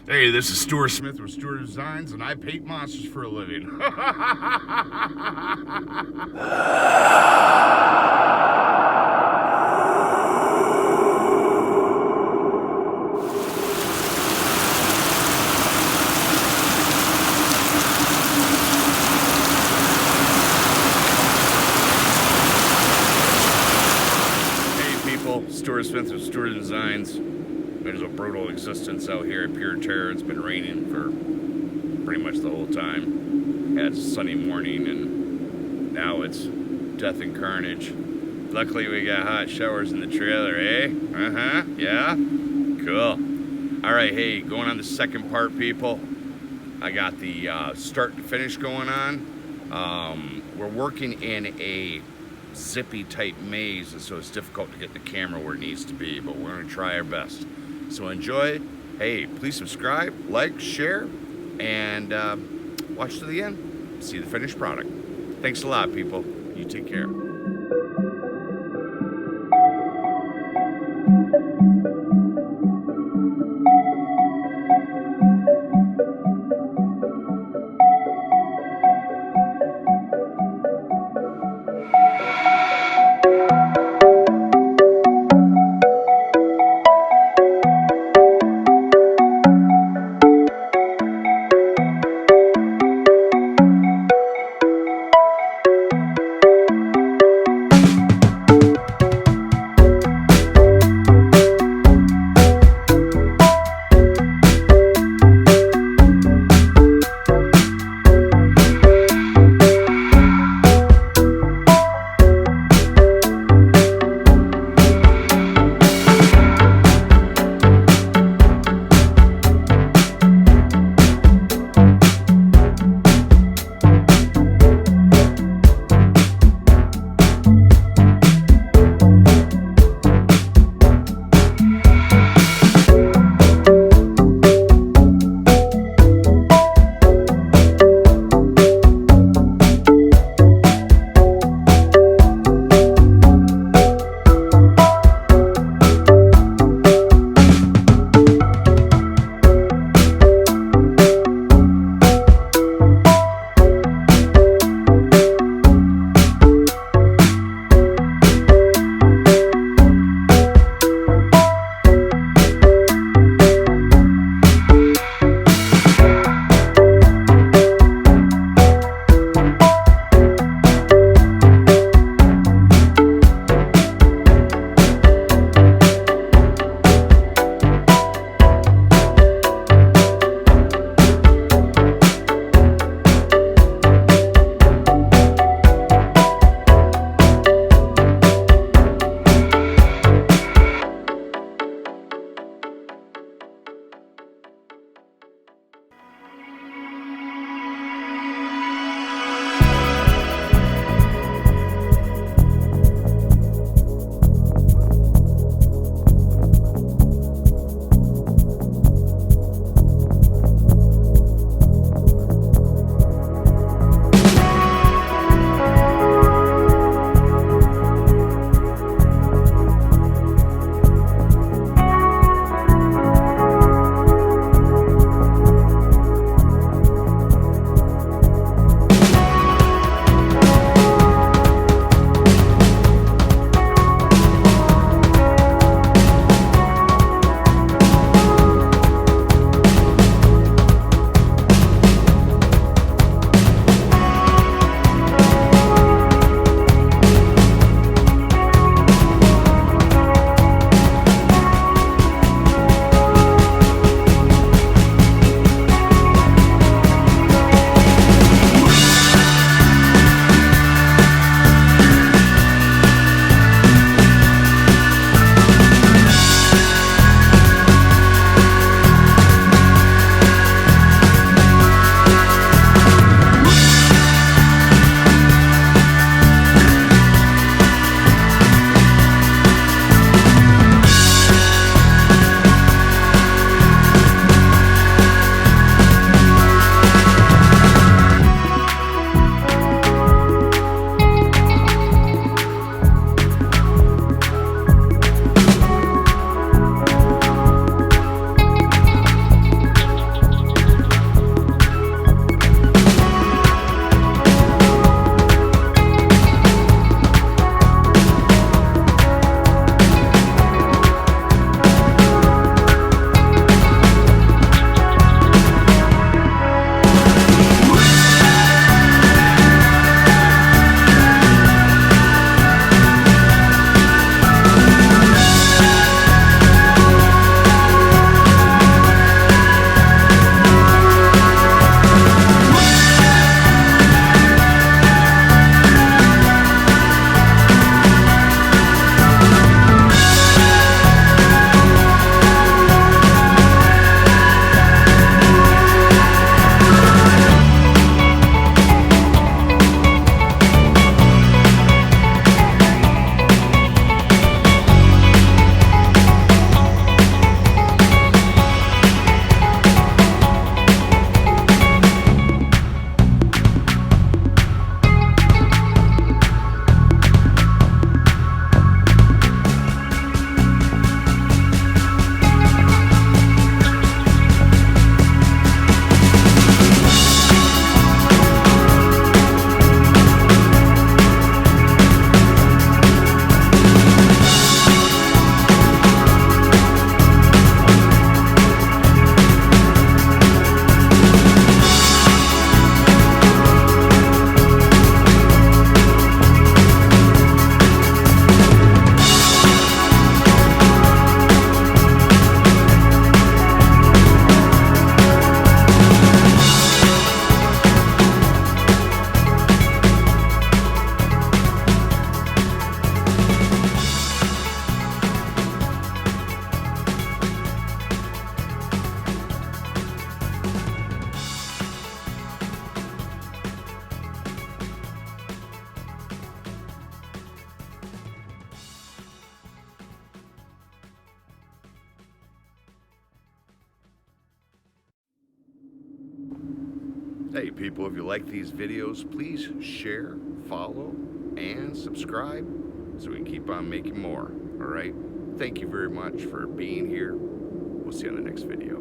Hey, this is Stuart Smith with Stuart Designs, and I paint monsters for a living. Hey people, Stuart Smith with Stuart Designs. There's a brutal existence out here at Pure Terror. It's been raining for pretty much the whole time. Had a sunny morning and now it's death and carnage. Luckily we got hot showers in the trailer, eh? Yeah? Cool. Alright, hey, going on the second part, people. I got the start to finish going on. We're working in a zippy type maze, and so it's difficult to get the camera where it needs to be, but we're going to try our best. So enjoy. Hey, please subscribe, like, share, and watch to the end. See the finished product. Thanks a lot, people. You take care. Hey people, if you like these videos, please share, follow, and subscribe so we can keep on making more. Alright? Thank you very much for being here. We'll see you on the next video.